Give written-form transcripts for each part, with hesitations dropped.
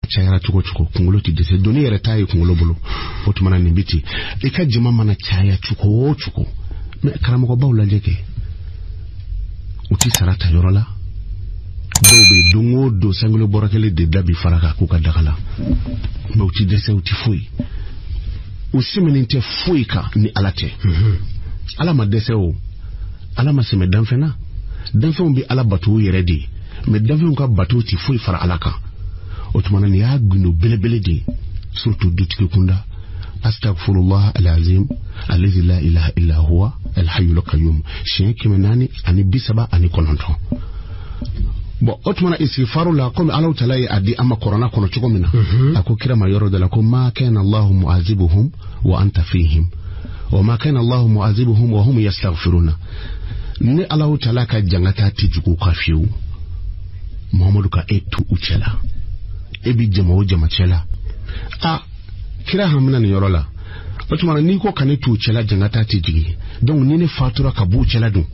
chayara chuko kungolo ti dese doni yere tayi kungolo bolo otumana nimbiti ika jima mana chaya chuko me karamo ko bawla jeke uti sarata yorola dobe dungo do sangolo borakele de dabi faraka kuka dakala me uti dese uti fui usimeninte fui ka ni alate ala ma dese o ala ma seme danfena danfon bi ala batu yere di me danfon ka batu ti fui fara alaka otumana ni ya guno belebele di surtout dutike kunda astaghfirullah alazim alladhi la ilaha illa huwa alhayyul qayyum sheki menani ani bisaba ani kononto bo otumana istighfaru la qum ala talay adi ama corona kono chuko mina akukira mayoro de la ko ma kana allah muazibuhum wa anta fihim wa ma kana allah muazibuhum wa hum yastaghfiruna ni ala talaka jangata tijuko kafiu muhammadu ka etu uchela ebi jama chela kira hamna ni yorola otumana ni ko kanetu chela jangata tijigi donc ni ne fatura kabu chela dun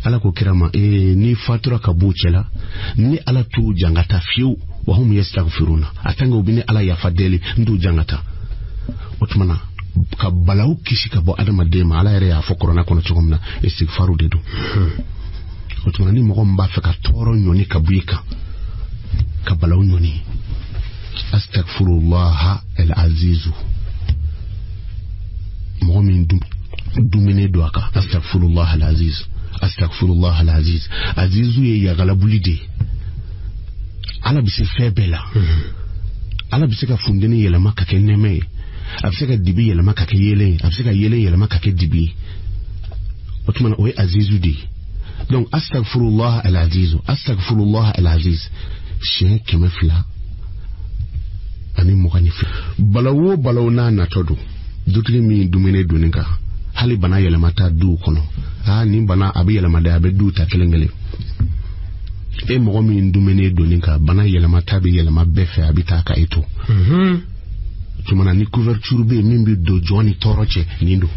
ala ko kirama ni fatura kabu chela ni ala tu jangata fiu wa hum yastaghfiruna atanga ubini ala ya fadeli ndu jangata otumana ka balaw kishika bo adama dema ala yare ya fokorona kono chogomna istighfaru dedu otumana ni mo mba fa ka toro nyoni kabuika ka balaw nyoni astaghfirullah al-aziz mu'min dumine doaka astaghfirullah al-aziz azizu ya galabulide ala bisi febela ala bisi ka fundeni yela maka keneme afseka dibi yela maka kayele afseka yele yela maka ke dibi otuma o azizu di donc astaghfirullah al-aziz shen kemefla ani mugani balawo na natodo dutli mi dumene doninka hali bana yele mata du kono ni bana abi yele mada abe du ta kelengele mo mi dumene doninka bana yele mata bi yele mabefe abita ka eto tumana ni couverture be mimbi do joni toroche nindo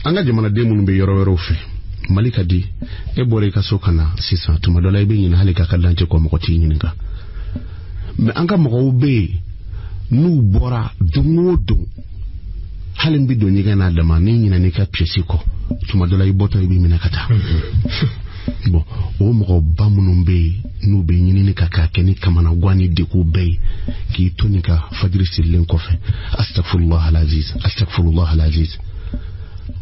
anga jamana demu be yoro fe malika di bore ka sokana sisa tuma dola be nyina halika kadance ko mo ko tinyinga me anga mo be nu bora dungodo halin bi do nyiga na dama ni nyina ne ka piesiko tuma dola iboto bi mina kata bo o mo ba munum be nu be nyini ni kaka keni kamana gwani de ko be ki tonika fajri sillen ko fe astaghfirullah alaziz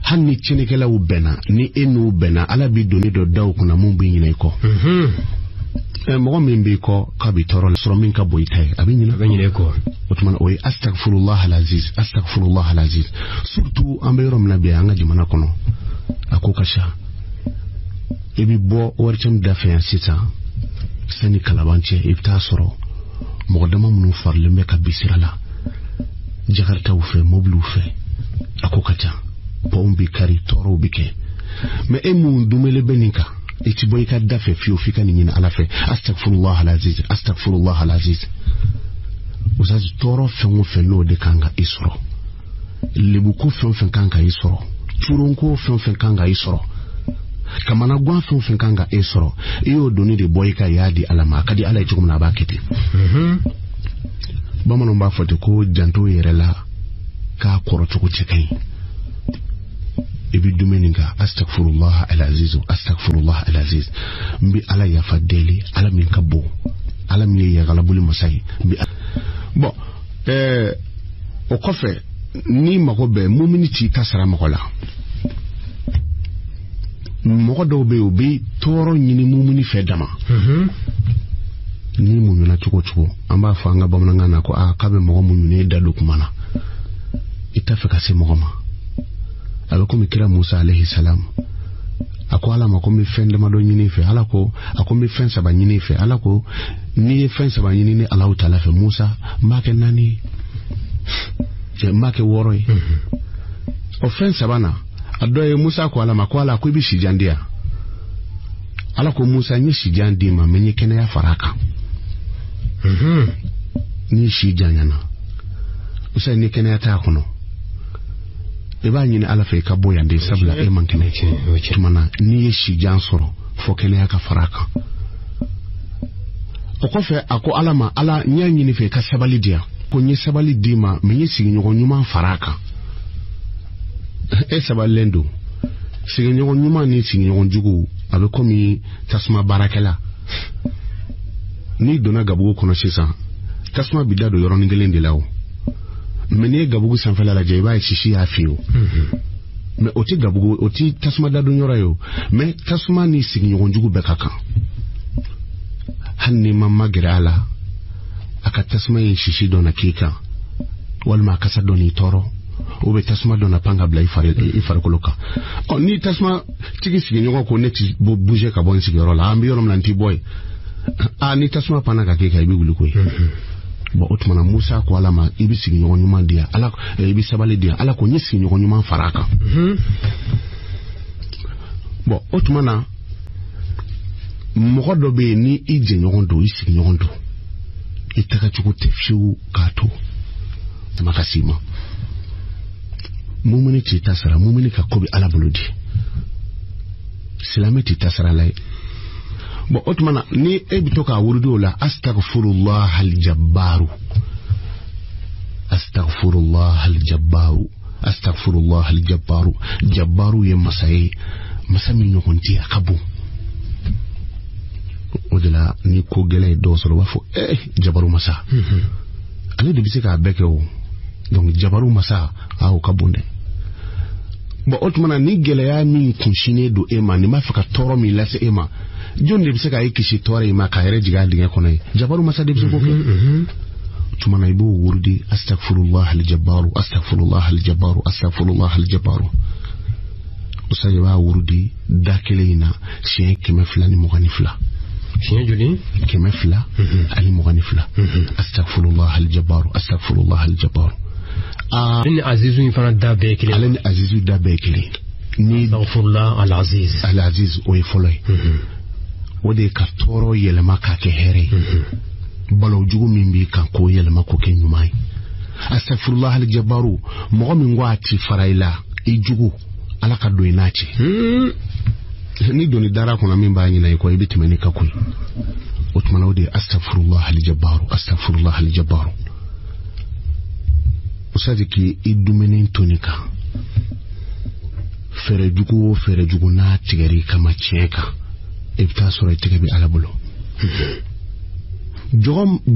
hanni chenekela ubena ni enu ubena ala bi doni do daw kuna mumbi nyina ko mo mimbi ko kabitoro soro min ka boytay abinyina ko otman oy astaghfirullah alaziz surtout amberom nabi anga jimana kono akokasha ebi bo warcham dafa sita sani kalabanche ibta soro mo dama munu farle me ka bisirala jakarta ufe moblu ufe akokata pombi kari toro bike me emu dumele beninka iti boyka dafe fiu fika ni nyina alafe astaghfirullah alaziz uzazi toro fe no de kanga isoro lebuko fe kanga isoro churonko fe kanga isoro kamana gwa fe kanga isoro iyo doni de boyka yadi alama kadi ala ichukum na bakete bamano mba fote ko janto yerela ka koro chuko chekai ebi dumeninga astaghfirullah alaziz mbi ala ya fadeli ala min kabo ala min ya galabuli masai mbi bon o kofe ni magobe muminiti kasara magola mogodo be obi toro nyini mumini fedama ni munyuna chuko amba fanga bamnanga na ko kabe mogo munyune dadu kumana itafika se mogoma alako kira Musa alayhi salam ako ala makomi fende mado nyini fe alako akomi fensa ba nyini fe alako ni fensa ba nyini ni Allah taala fe Musa make nani make woroi offensa bana adoye Musa ko ala makwala ko bi shijandia alako Musa nyi shijandi ma menye kene ya faraka ni shijanyana usa ni kene ya ta kono e ba nyini ala fe ka boyande sabla e mankene tumana ni shi jansoro fo kene aka faraka o ko fe ako alama ala nyanyi ni fe ka sabali dia ko nyi sabali dima me nyi sigi nyogo nyuma faraka e sabalendo sigi nyogo nyuma ni sigi nyogo jugu abe komi tasma barakela ni dona gabugo kono sisa tasma bidado yoro ngelende lawo mene gabugo sanfala la jeba shishi ya fiyo me oti gabugo oti tasma dado nyora yo me tasma ni sigi nyogo jugu bekaka hanni mamma girala aka tasma yin shishi dona kika walma kasa doni toro ube tasma dona panga bla ifare koloka ni tasma tigi sigi nyogo ko neti bouger ka bon sigi rola ambi yorom nanti boy ni tasma pana ka kika ibi guluko bo otmana Musa ko alama ibi sigi nyogo nyuma dia ala ibi sabale dia ala ko nyisi nyogo nyuma faraka bo otmana mogodo be ni ije nyogondo isi nyogondo itaka chukote fiu kato makasima mumuni titasara mumuni kakobi ala buludi silame titasara lai bo otmana ni ebitoka wurudo la astaghfirullah aljabbaru astaghfirullah aljabbaru astaghfirullah aljabbaru jabbaru ye masai masami nyogonti akabu odela ni ko gele do soro wafo jabaru masa ale de bisika beke o donc jabaru masa aw kabunde bo otmana ni gele ya mi kunshine do ema ni mafaka toro mi lase ema jonde bisika yikishi tore ma kayre jiga dinga kono jabaru masa de bisiko ke tumana ibo wurdi astaghfirullah aljabbaru astaghfirullah aljabbaru astaghfirullah aljabbaru usaje ba wurdi dakeleina shen kemefla ni moganifla شنو جولي كمفلا علي مغنفلا استغفر الله الجبار استغفر الله الجبار ان عزيز يفرد دابيكلي علن عزيز دابيكلي ني استغفر الله العزيز العزيز ويفلي ودي كارتورو يلما كاكهري بلو جوغو ميمبي كانكو يلما كوكينيماي استغفر الله الجبار مغمن واتي فرايلا ايجوغو ala kaddo inachi ni doni dara kuna mimba nyina iko ibiti menika kui otmana odi astaghfirullah aljabbaru astaghfirullah aljabbaru usadiki idumenen tonika fere jugu na tigari kama cheka ibta sura itigabi alabulo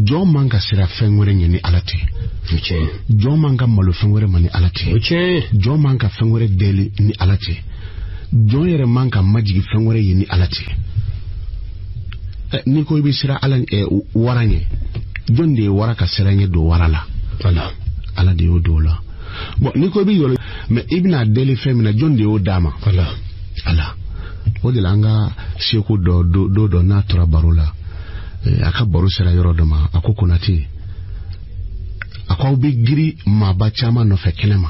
jom manga sira fengwere nyini alate jom manga malo fengwere mani alate jom manga fengwere deli ni alate joyere manka majigi fengwere yini alati ni ko bi sira alan waranye jonde waraka siranye do warala ala de odola bo ni ko bi yolo me ibna deli femina jonde o dama ala wodi langa sheku do natura barula aka baru sira yoro dama akoko nati akwa bi giri ma ba chama no fekenema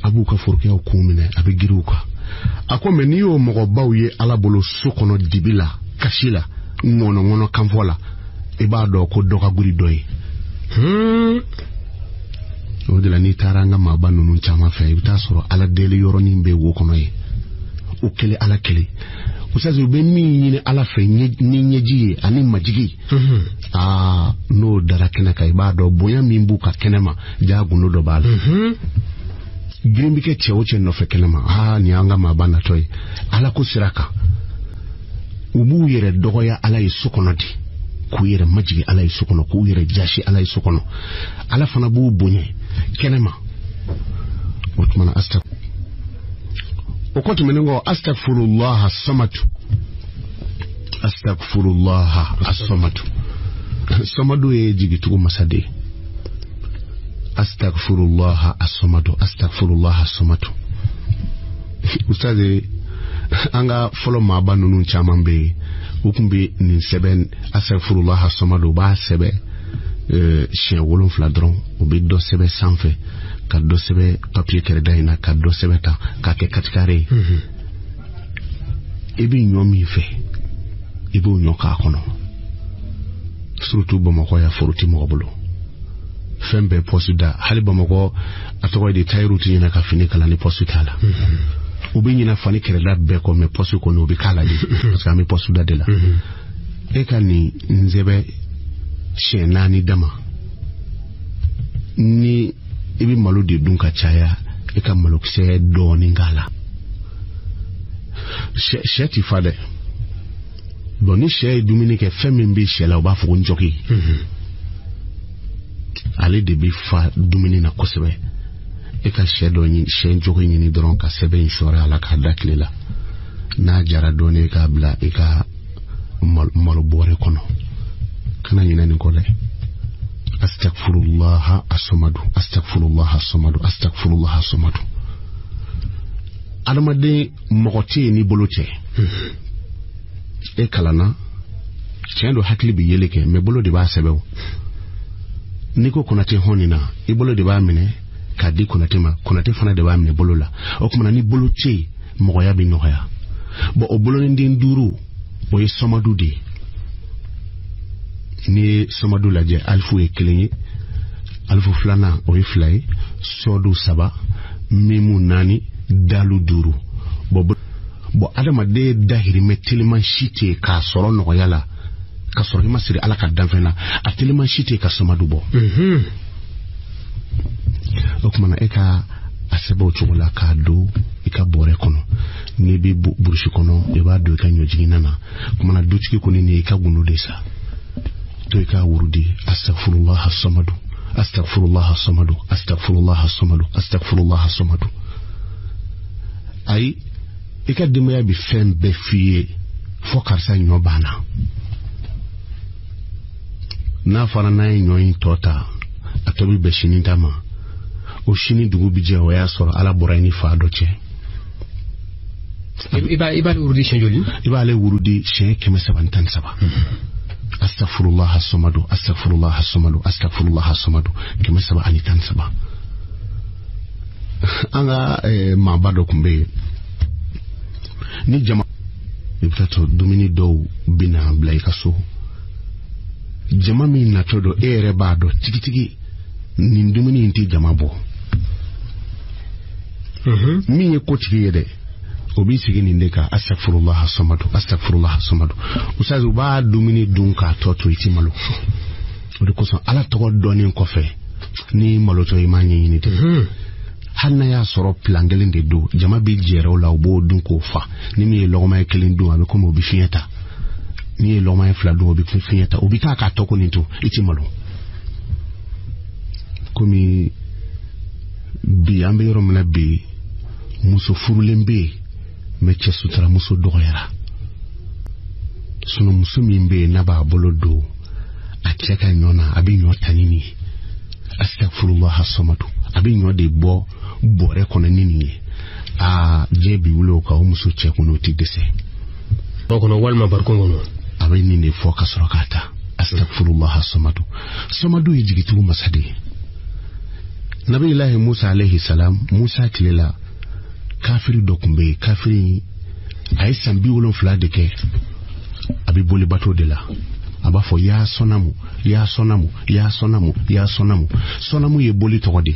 abuka furke o kumine abigiruka ako meniyo mogobaw ye ala bolo sokono dibila kashila ngono kanvola ibado ko doka guri doyi odela ni taranga mabanu nun chama fe utasoro ala deli yoro nimbe wo kono ye ukele ala kele usaze be mi nyine ala fe ni nyeji ani majigi no darakena kai bado boya mimbu ka kenema jagu no do bala Grimbike cheoche no fekenema ni anga mabana toy ala ko siraka ubu yere dogoya ala isukono di ku yere majigi ala isukono ku yere jashi ala isukono ala fana bu bunye kenema otmana okoto menengo astaghfirullah as-samatu astaghfirullah as-samatu samadu e jigitugo masade astaghfirullah as-samadu astaghfirullah as-samadu ustaze anga folo mabanu nun chamambe ukumbe ni seben astaghfirullah as-samadu ba sebe shen wolon fladron obi do sebe sanfe ka do sebe papier keredaina ka do sebe ta ka ke katikare ebi nyomi fe ibo nyoka kono surtout bamako ya foruti mobolo fembe posuda hali bamako atogo de tayru tinyina ka fini kala ni posutala ubi nyina fani kerela be ko me posu ko no bi kala di parce que ami posuda de la e kani nzebe shenani dama ni ibi malu de dunka chaya e ka malu kse do ni ngala sheti fade boni she Dominique femimbi shela oba fu njoki ale de bi fa dumuni na kosebe e ka shedo ni shenjoki ni doron ka sebe inshora ala ka daklela na jara doni ka bla e ka mal bore kono kana ni nani ko le astaghfirullah as-samadu astaghfirullah as-samadu astaghfirullah as-samadu adamade mokote ni bolote e kalana chendo hakli bi yeleke me bolo de ba sebe niko kunate honina ibolo de ba mine kadi kunate ma kunate fana de ba mine bolo la o kuma ni bolo che moya bi noya bo o bolo ndi nduru o ye somadu de ni somadu la je alfu e kelenye alfu flana o ye flay sodu saba mimu nani dalu duru bo adama de dahiri metiliman shite ka soro noya la ka soro ni masiri ala ka danfena atiliman shite ka somadu bo okumana eka asebo chugula ka do ika bore kono ni bi burushi kono e ba do ka nyojigi nana kumana duchiki koni ni ika gunu desa to ika wurudi astaghfirullah as-samadu astaghfirullah as-samadu astaghfirullah as-samadu astaghfirullah as-samadu ai ika dimaya bi fem be fiye fokarsa nyobana na fara na nyoyin tota atobi be shini dama o shini dugu bije o ya soro ala boraini fa doche iba wurudi shenjoli iba le wurudi she keme 77 astaghfirullah as-samadu astaghfirullah as-samadu astaghfirullah as-samadu keme 77 anga mabado kumbe ni jama ibtato dumini do bina blaika so jama mi na todo ere bado tiki ni dumini inti jama bo mi ye ko tiki yede obi sigi ni ndeka astaghfirullah as-samadu astaghfirullah as-samadu usazu ba dumini dunka toto iti malo odi ko so ala to doni ko fe ni malo to imanyi ni te hanna ya soro plangelin de do jama bi jero la obo dun ko fa ni mi logoma kelin do abi ko mo bi fieta ni logoma fla do bi fieta obi ka to ko ni to iti malo komi bi ambe yoro mna bi muso furulembe me che sutra muso doyara suno muso mimbe na ba bolodo ateka nyona abi nyotanini astaghfirullah as-samadu abi nyode bo bore kono nini jebi wulo ka muso che kuno tigese kono walma barkongo no abi nini focus rokata astaghfirullah as-samadu samadu yijigitu masade nabi ilahi Musa alayhi salam Musa tilela kafiri dokumbe kafiri ay sambi wolon fla de ke abi boli bato de la aba fo ya sonamu ya sonamu ya sonamu ya sonamu sonamu ye boli to de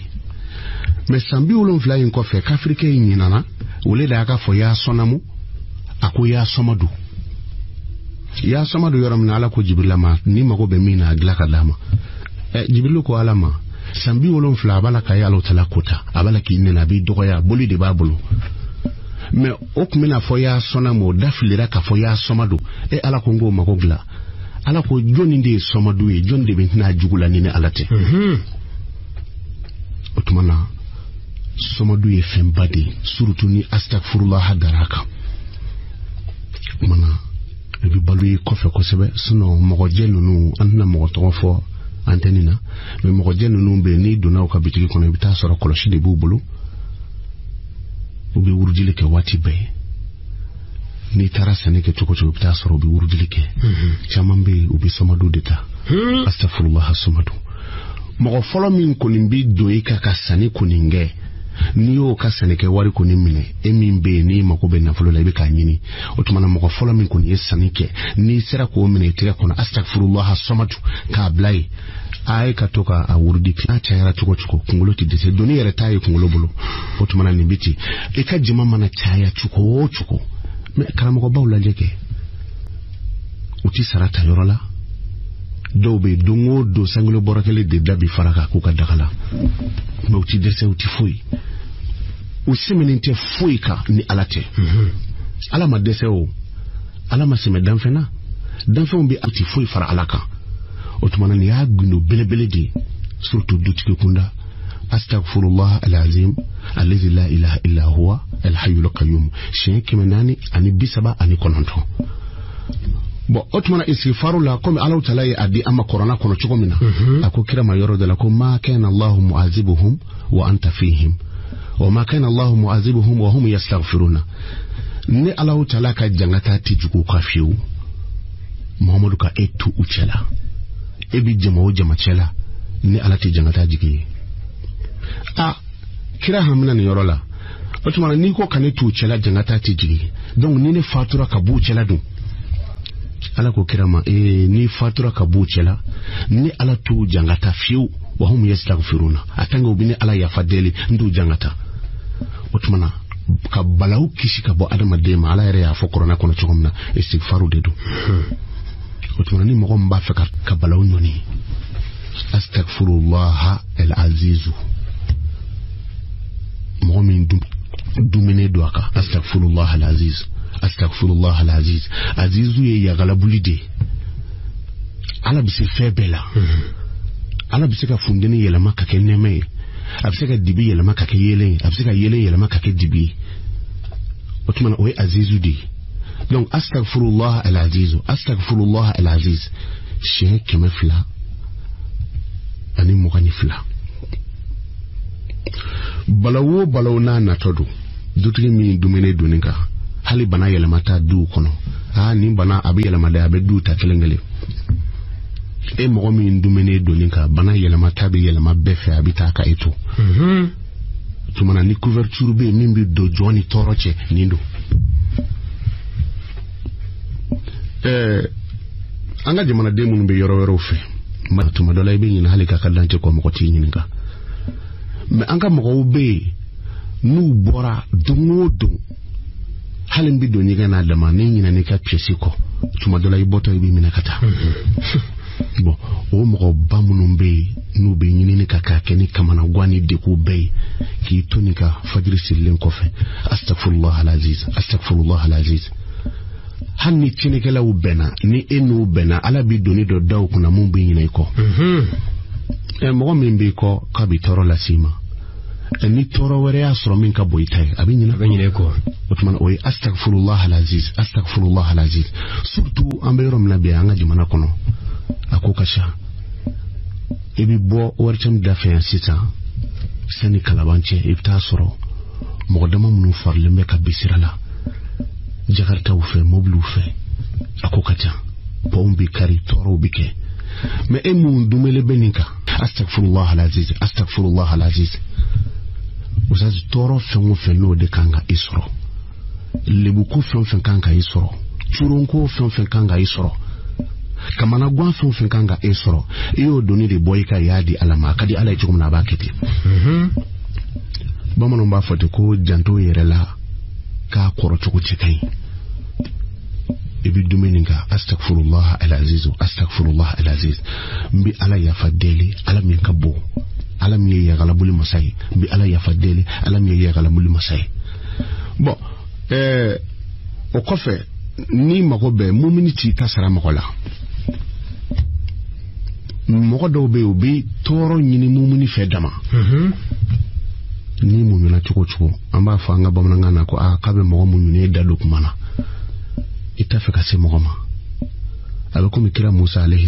me sambi wolon fla yin ko fe kafiri ke nyinana wole da aka fo ya sonamu ako ya somadu yoram na ala ko jibril ma ni mako be mina agla kadama jibril ko alama sambi wolon fla bala ka yalo talakota abala ki nena bi dogoya boli de babulu me okmina fo ya sonamu dafilira ka fo ya somadu ala ko ngo makogla ala ko joni ndi somadu e jonde be na jugula ni alate otumana somadu e fembadi surutu ni astaghfirullah hadaraka mana bi balu ko fe ko sebe suno mo jennunu anna mo to fo antenina me mo jennunu be ni dona ko bitiki kono bita soro koloshi de bubulu ubi wurjile ke wati be ni tarasa ne ke toko bita soro bi wurjile ke chamambe ubi somadu deta astaghfirullah as-samadu mo folo min ko nimbi doika kasani kuninge niyo kasane ke wari ko nimine emimbe ni makobe na folo la bika nyini otumana mo folo min ko ni sanike ni sera ko mine tira kono astaghfirullah as-samadu ka blai ay ka to ka a wurdi a cayara cuko kungolo ti dese doni yere tayi kungolo bulu o tumana ni biti e ka jima mana caya cuko me karamo ko bawla jeke uti sarata yorola dobe dongo do sanglo borakele de dabi faraka ku ka dakala me uti dese uti fuyi usimeninte fuyi ka ni alate ala ma dese o ala ma seme danfena danfon bi uti fuyi fara alaka otumana ni aguno belebele di surtout dutike kunda astaghfirullah alazim alladhi la ilaha illa huwa alhayyul qayyum shen kemenani ani bisaba ani kononto bo otumana istighfaru la comme Allah taala ya adi ama corona kono chogomina akokira mayoro de la ko ma kana Allah mu'azibuhum wa anta fihim wa ma kana Allah mu'azibuhum wa hum yastaghfiruna ni Allah taala ka jangata tijuko kafiu Muhammadu ka etu uchela ebi jama chela ni alati jangata jigi kira hamna ni yorola otumana ni ko kanetu chela jangata tijigi donc ni ne fatura kabu chela dun ala ko kira ma ni fatura kabu chela ni ala tu jangata fiu wa hum yastaghfiruna atanga ubini ala ya fadeli ndu jangata otumana ka balau kishi ka bo adama dema ala yare ya fokorona kono chogomna istighfaru dedu otumana ni mo mba fe ka balau nyoni astaghfirullah al-azizu momin dumene doaka astaghfirullah al-aziz astaghfirullah al-aziz azizu ya galabulide ala bisi febela ala bisi ka fundene yela maka keneme abisi ka dibi yela maka ke yele abisi ka yele yela maka ke dibi otumana oy azizu di donc astaghfirullah al-aziz sheikh kemefla ani muganifla balawo na todo dutri mi dumene doninka hali bana yelamata du kono ni bana abi yelamada abe du ta kelengele e mo mi dumene doninka bana yelamata be yelama befe abita ka eto tumana ni couverture be mimbi do joni toroche nindo anga jamana de mun be yoro fe matuma dolay be nyina halika kadante ko mo ko ti nyinga me anga mo be nu bora dongodo halin bi do nyiga na dama ne nyina ne ka piesi ko tuma dolay boto be mina kata bon o mo ba munum be nu be nyini ne kaka keni kamana gwani de ko be ki tonika fajri sillen ko fe astaghfirullah al-aziz hanni tinekela ubena ni enu ubena ala bi doni do daw kuna mumbu nyina iko mo mimbi ko ka bi toro la sima ni toro were asro min ka boytay abi nyina iko otman oy astaghfirullah al-aziz surtout amberom na be anga jumana kono akokasha ebi bo warcham dafa sita sani kalabanche ifta soro mo dama munu farlembe ka bisirala jakarta ufe moblu fe akokata pombi kari toro bike me emu dumele beninka astaghfirullah al-aziz usaz toro fe no de kanga isro lebuku fe kanga isro churonko fe kanga isro kamana gwa fe kanga isro iyo doni de boyka yadi alama kadi ala ichum na bakete bamano mba fote ko janto yerela ka koro choko chekai ebi dumeninga astaghfirullah al-aziz mbi ala ya fadeli ala min kabo ala mi ya galabuli masai mbi ala ya fadeli ala mi ya galabuli masai bon o kofe ni magobe muminiti tasara magola mogodo be obi toro nyini mumini fedama ni mumina chuko amba fanga bamna na ko akabe mogo munyune dadu kumana itafika se mogoma abako mikira Musa alayhi